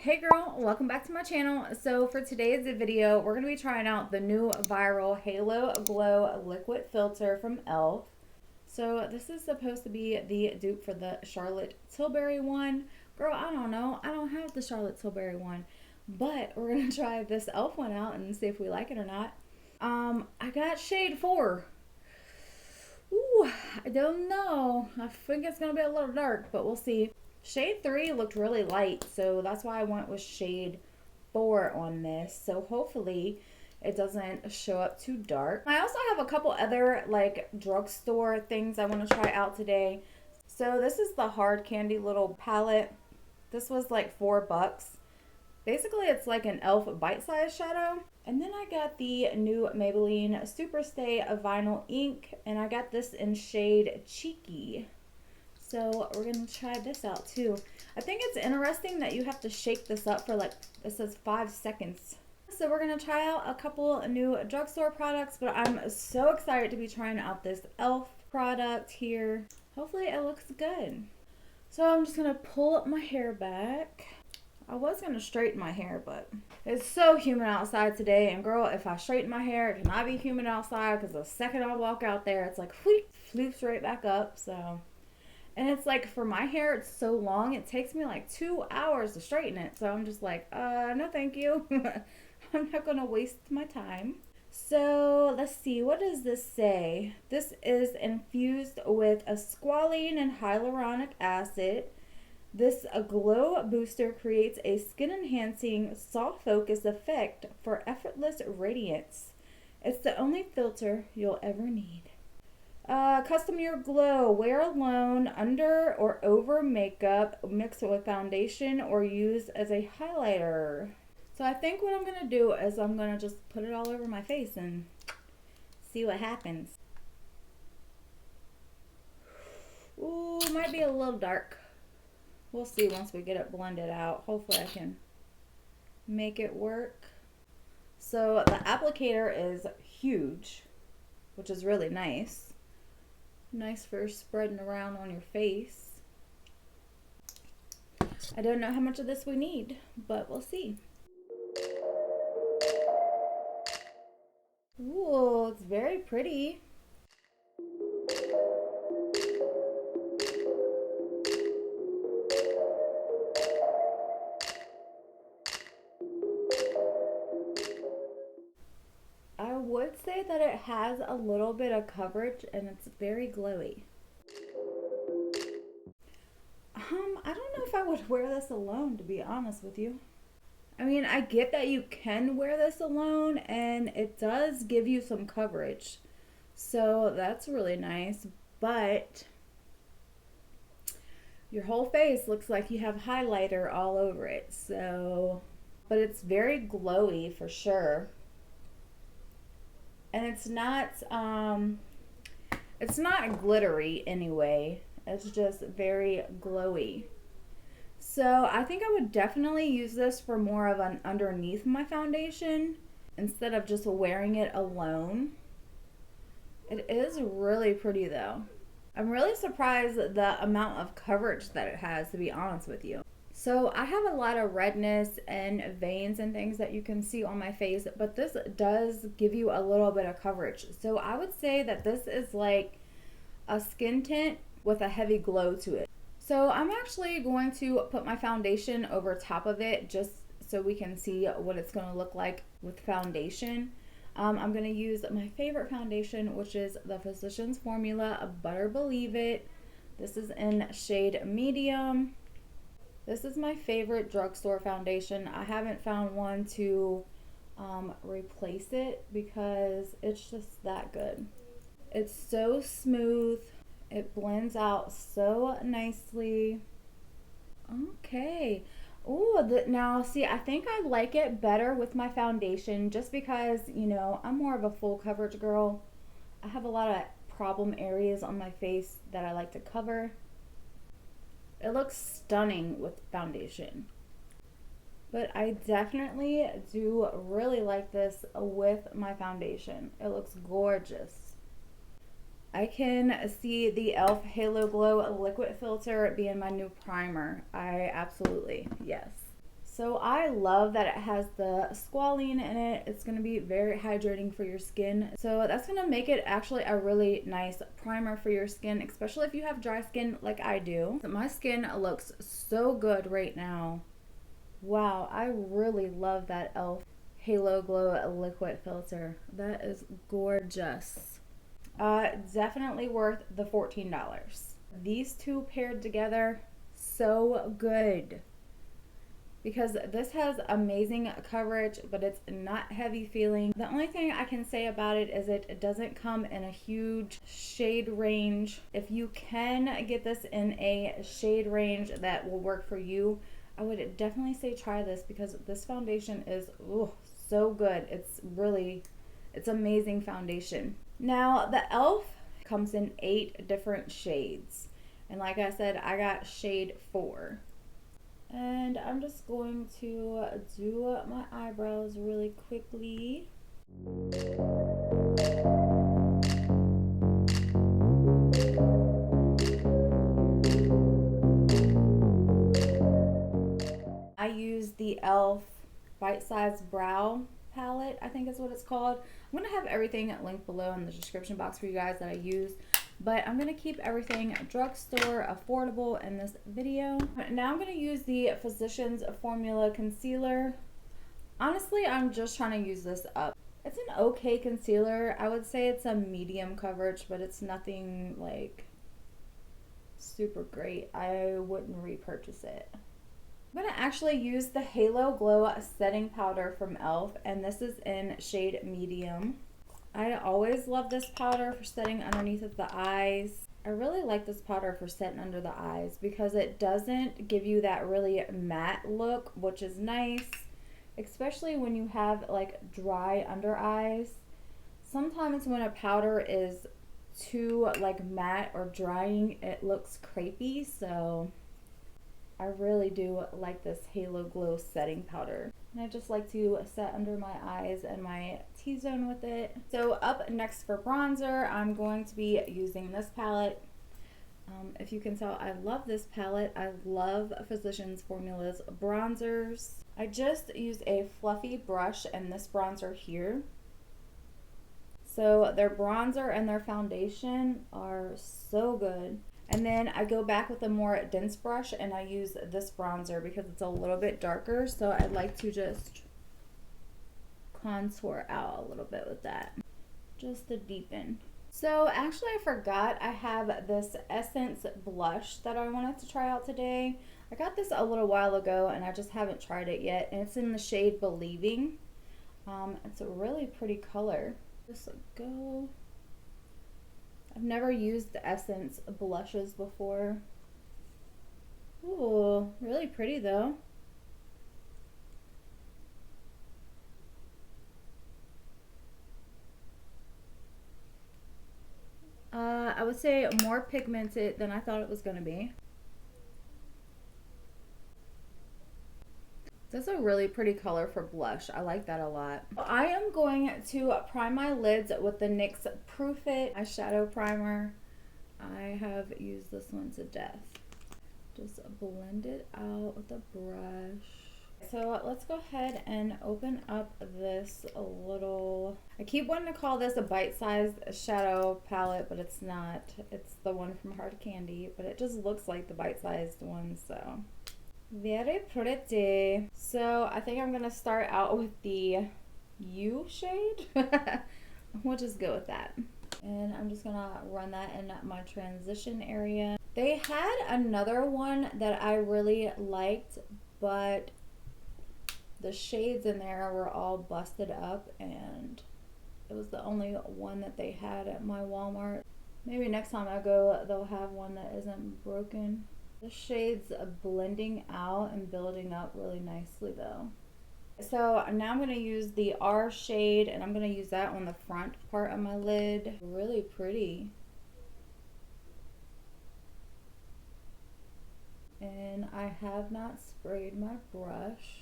Hey girl, welcome back to my channel. So for today's video, we're going to be trying out the new viral Halo Glow liquid filter from e.l.f. So this is supposed to be the dupe for the Charlotte Tilbury one. Girl, I don't know. I don't have the Charlotte Tilbury one, but we're going to try this e.l.f. one out and see if we like it or not. I got shade 4. Ooh, I don't know. I think it's going to be a little dark, but we'll see. Shade 3 looked really light, so that's why I went with shade 4 on this. So hopefully it doesn't show up too dark. I also have a couple other like drugstore things I want to try out today. So this is the hard candy little palette. This was like $4. Basically it's like an e.l.f. bite-sized shadow. And then I got the new Maybelline Superstay Vinyl Ink, and I got this in shade Cheeky. So we're going to try this out too. I think it's interesting that you have to shake this up for like, it says 5 seconds. So we're going to try out a couple new drugstore products, but I'm so excited to be trying out this e.l.f. product here. Hopefully it looks good. So I'm just going to pull up my hair back. I was going to straighten my hair, but it's so humid outside today. And girl, if I straighten my hair, it cannot be humid outside because the second I walk out there, it's like floops right back up. So... and it's like for my hair, it's so long, it takes me like 2 hours to straighten it. So I'm just like, no thank you. I'm not going to waste my time. So let's see, what does this say? This is infused with a squalene and hyaluronic acid. This glow booster creates a skin enhancing, soft focus effect for effortless radiance. It's the only filter you'll ever need. Custom your glow. Wear alone, under or over makeup, mix it with foundation, or use as a highlighter. So I think what I'm going to do is I'm going to just put it all over my face and see what happens. Ooh, might be a little dark. We'll see once we get it blended out. Hopefully I can make it work. So the applicator is huge, which is really nice. Nice for spreading around on your face. I don't know how much of this we need, but we'll see. Ooh, it's very pretty. I would say that it has a little bit of coverage and it's very glowy. I don't know if I would wear this alone, to be honest with you. I mean, I get that you can wear this alone and it does give you some coverage. So that's really nice, but your whole face looks like you have highlighter all over it. So, but it's very glowy for sure. And it's not glittery anyway. It's just very glowy. So I think I would definitely use this for more of an underneath my foundation instead of just wearing it alone. It is really pretty though. I'm really surprised at the amount of coverage that it has, to be honest with you. So I have a lot of redness and veins and things that you can see on my face, but this does give you a little bit of coverage. So I would say that this is like a skin tint with a heavy glow to it. So I'm actually going to put my foundation over top of it just so we can see what it's going to look like with foundation. I'm going to use my favorite foundation, which is the Physicians Formula Butter Believe It. This is in shade medium. This is my favorite drugstore foundation. I haven't found one to replace it because it's just that good. It's so smooth. It blends out so nicely. Okay. Oh, now see, I think I like it better with my foundation just because, you know, I'm more of a full coverage girl. I have a lot of problem areas on my face that I like to cover. It looks stunning with foundation. But I definitely do really like this with my foundation. It looks gorgeous. I can see the e.l.f. Halo Glow liquid filter being my new primer. I absolutely, yes. So I love that it has the squalene in it. It's going to be very hydrating for your skin. So that's going to make it actually a really nice primer for your skin, especially if you have dry skin like I do. My skin looks so good right now. Wow, I really love that e.l.f. Halo Glow Liquid Filter. That is gorgeous. Definitely worth the $14. These two paired together, so good. Because this has amazing coverage, but it's not heavy feeling. The only thing I can say about it is it doesn't come in a huge shade range. If you can get this in a shade range that will work for you, I would definitely say try this, because this foundation is so good. It's amazing foundation. Now the e.l.f. comes in 8 different shades, and like I said, I got shade 4. And I'm just going to do my eyebrows really quickly. I use the e.l.f. Bite Size Brow Palette, I think is what it's called. I'm going to have everything linked below in the description box for you guys that I use. But I'm going to keep everything drugstore affordable in this video. Now I'm going to use the Physicians Formula Concealer. Honestly, I'm just trying to use this up. It's an okay concealer. I would say it's a medium coverage, but it's nothing like super great. I wouldn't repurchase it. I'm going to actually use the Halo Glow Setting Powder from e.l.f. and this is in shade medium. I always love this powder for setting underneath of the eyes. I really like this powder for setting under the eyes because it doesn't give you that really matte look, which is nice, especially when you have like dry under eyes. Sometimes when a powder is too like matte or drying, it looks crepey, so I really do like this Halo Glow setting powder. And I just like to set under my eyes and my T-zone with it. So up next for bronzer, I'm going to be using this palette. If you can tell, I love this palette. I love Physicians Formula's bronzers. I just use a fluffy brush and this bronzer here. So their bronzer and their foundation are so good. And then I go back with a more dense brush and I use this bronzer because it's a little bit darker. So I'd like to just contour out a little bit with that, just to deepen. So actually I forgot I have this Essence blush that I wanted to try out today. I got this a little while ago and I just haven't tried it yet. And it's in the shade Believing. It's a really pretty color. Just go. I've never used the Essence blushes before. Ooh, really pretty though. I would say more pigmented than I thought it was going to be. That's a really pretty color for blush. I like that a lot. I am going to prime my lids with the NYX Proof It eyeshadow primer. I have used this one to death. Just blend it out with a brush. So let's go ahead and open up this little, I keep wanting to call this a bite-sized shadow palette, but it's not. It's the one from Hard Candy, but it just looks like the bite-sized one, so very pretty. So I think I'm gonna start out with the U shade. We'll just go with that. And I'm just gonna run that in my transition area. They had another one that I really liked, but the shades in there were all busted up and it was the only one that they had at my Walmart. Maybe next time I go, they'll have one that isn't broken. The shades are blending out and building up really nicely though. So now I'm going to use the R shade and I'm going to use that on the front part of my lid. Really pretty. And I have not sprayed my brush.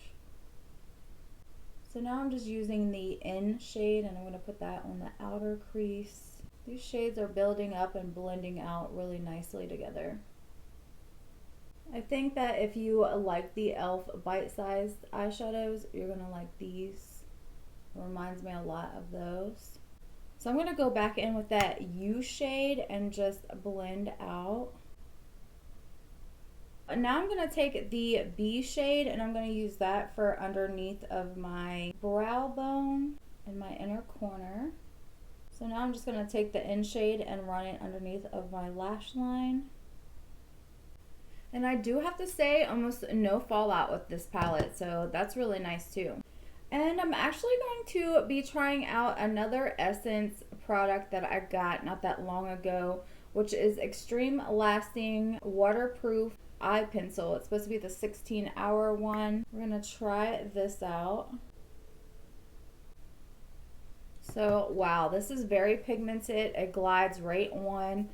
So now I'm just using the N shade and I'm going to put that on the outer crease. These shades are building up and blending out really nicely together. I think that if you like the e.l.f. bite-sized eyeshadows, you're gonna like these. It reminds me a lot of those. So I'm gonna go back in with that U shade and just blend out. Now I'm going to take the B shade and I'm going to use that for underneath of my brow bone in my inner corner. So now I'm just going to take the N shade and run it underneath of my lash line. And I do have to say almost no fallout with this palette, so that's really nice too. And I'm actually going to be trying out another Essence product that I got not that long ago, which is Extreme Lasting Waterproof Eye Pencil. It's supposed to be the 16-hour one. We're gonna try this out. So wow, this is very pigmented. It glides right on.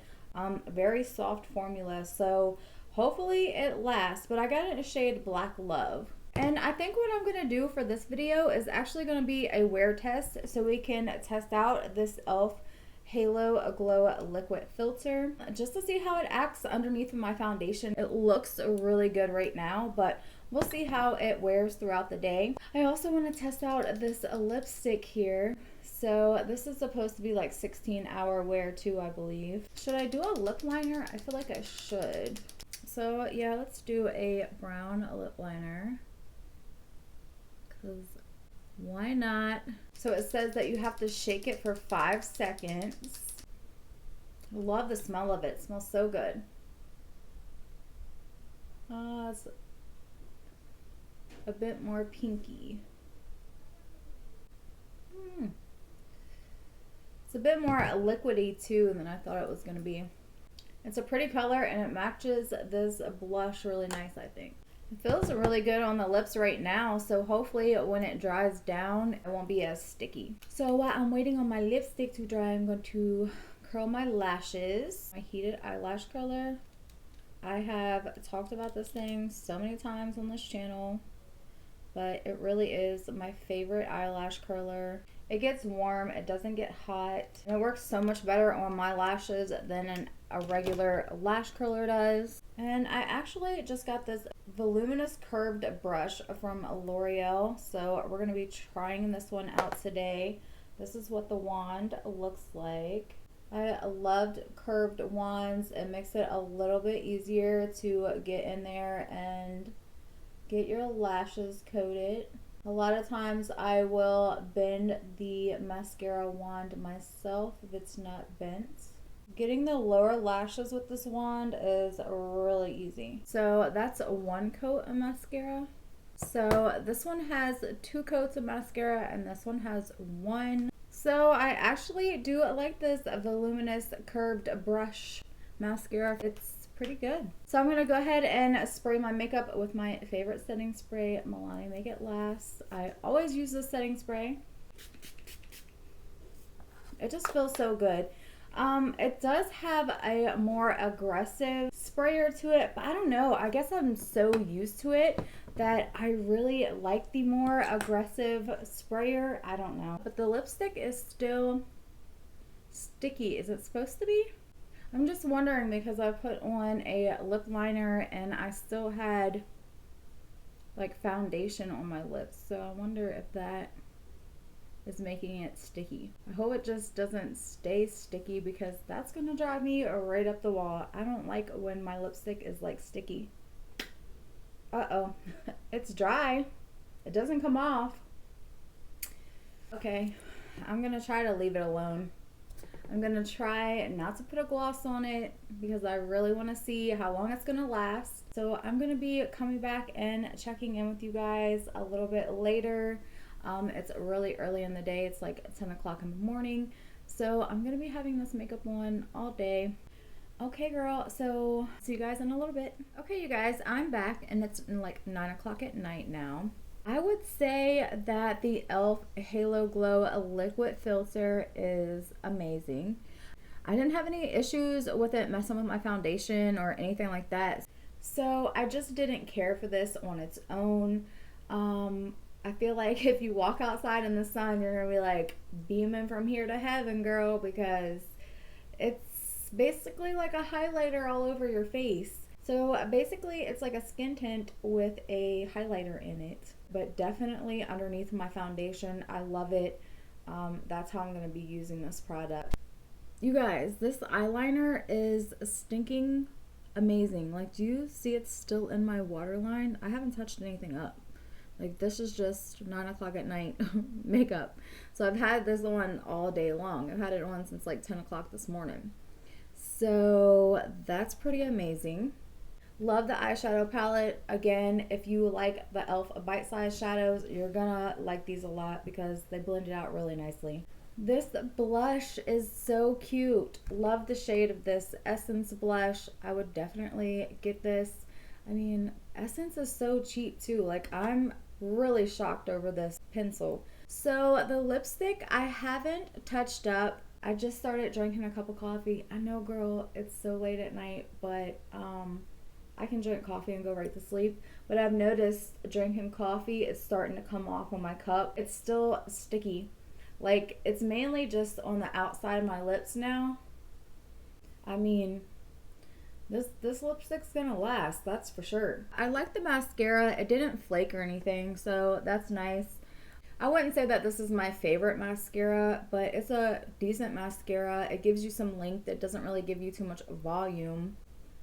Very soft formula, so hopefully it lasts. But I got it in a shade Black Love. And I think what I'm going to do for this video is actually going to be a wear test, so we can test out this e.l.f. Halo Glow Liquid Filter just to see how it acts underneath of my foundation. It looks really good right now, but we'll see how it wears throughout the day. I also want to test out this lipstick here. So this is supposed to be like 16-hour wear too, I believe. Should I do a lip liner? I feel like I should. So yeah, let's do a brown lip liner. Because why not? So it says that you have to shake it for 5 seconds. I love the smell of it. It smells so good. It's a bit more pinky. It's a bit more liquidy too than I thought it was going to be. It's a pretty color and it matches this blush really nice, I think. It feels really good on the lips right now, so hopefully when it dries down, it won't be as sticky. So while I'm waiting on my lipstick to dry, I'm going to curl my lashes. My heated eyelash curler. I have talked about this thing so many times on this channel, but it really is my favorite eyelash curler. It gets warm, it doesn't get hot, and it works so much better on my lashes than a regular lash curler does. And I actually just got this voluminous curved brush from L'Oreal, so we're going to be trying this one out today. This is what the wand looks like. I loved curved wands. It makes it a little bit easier to get in there and get your lashes coated. A lot of times I will bend the mascara wand myself if it's not bent. Getting the lower lashes with this wand is really easy. So that's one coat of mascara. So this one has 2 coats of mascara and this one has 1. So I actually do like this voluminous curved brush mascara. It's pretty good. So I'm going to go ahead and spray my makeup with my favorite setting spray, Milani Make It Last. I always use this setting spray. It just feels so good. It does have a more aggressive sprayer to it, but I don't know. I guess I'm so used to it that I really like the more aggressive sprayer. I don't know. But the lipstick is still sticky. Is it supposed to be? I'm just wondering because I put on a lip liner and I still had like foundation on my lips. So I wonder if that is making it sticky. I hope it just doesn't stay sticky because that's gonna drive me right up the wall. I don't like when my lipstick is like sticky. Uh-oh, it's dry. It doesn't come off. Okay, I'm gonna try to leave it alone. I'm gonna try not to put a gloss on it because I really want to see how long it's gonna last. So I'm gonna be coming back and checking in with you guys a little bit later. It's really early in the day. It's like 10 o'clock in the morning. So I'm gonna be having this makeup on all day. Okay, girl, so see you guys in a little bit. Okay, you guys, I'm back and it's like 9 o'clock at night now. I would say that the e.l.f. Halo Glow Liquid Filter is amazing. I didn't have any issues with it messing with my foundation or anything like that. So I just didn't care for this on its own. I feel like if you walk outside in the sun, you're gonna be like beaming from here to heaven, girl, because it's basically like a highlighter all over your face. So basically it's like a skin tint with a highlighter in it, but definitely underneath my foundation. I love it. That's how I'm going to be using this product. You guys, this eyeliner is stinking amazing. Like, do you see it's still in my waterline? I haven't touched anything up. Like, this is just 9 o'clock at night makeup. So I've had this on all day long. I've had it on since like 10 o'clock this morning. So that's pretty amazing. Love the eyeshadow palette. Again, if you like the e.l.f. bite-sized shadows, you're gonna like these a lot because they blend it out really nicely. This blush is so cute. Love the shade of this Essence blush. I would definitely get this. I mean, Essence is so cheap too. Like, I'm really shocked over this pencil. So the lipstick I haven't touched up. I just started drinking a cup of coffee. I know, girl, it's so late at night, but I can drink coffee and go right to sleep. But I've noticed drinking coffee is starting to come off on my cup. It's still sticky. Like, it's mainly just on the outside of my lips now. I mean, this lipstick's gonna last, that's for sure. I like the mascara. It didn't flake or anything, so that's nice. I wouldn't say that this is my favorite mascara, but it's a decent mascara. It gives you some length. It doesn't really give you too much volume,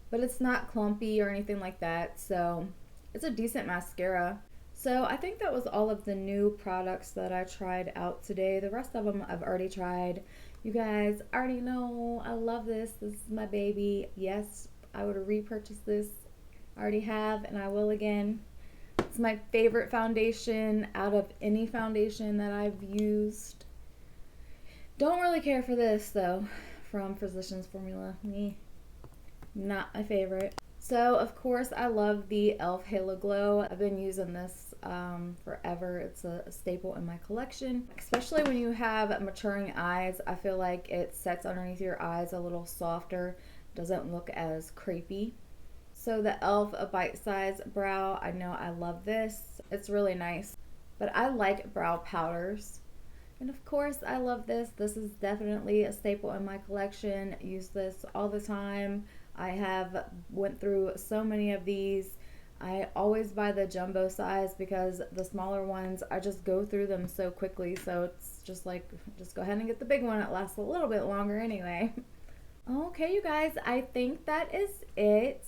but it's not clumpy or anything like that, so it's a decent mascara. So I think that was all of the new products that I tried out today. The rest of them I've already tried. You guys already know I love this. This is my baby. Yes, I would repurchase this. I already have, and I will again. It's my favorite foundation out of any foundation that I've used. Don't really care for this though, from Physicians Formula. Me, not my favorite. So of course I love the e.l.f. Halo Glow. I've been using this forever. It's a staple in my collection, especially when you have maturing eyes. I feel like it sets underneath your eyes a little softer, doesn't look as crepey. So the e.l.f. a bite-size brow, I know I love this. It's really nice, but I like brow powders. And of course I love this. This is definitely a staple in my collection. I use this all the time. I have went through so many of these. I always buy the jumbo size because the smaller ones, I just go through them so quickly. So it's just like, just go ahead and get the big one. It lasts a little bit longer anyway. Okay, you guys, I think that is it.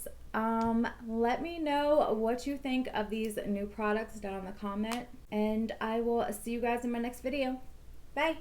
Let me know what you think of these new products down in the comment, and I will see you guys in my next video. Bye.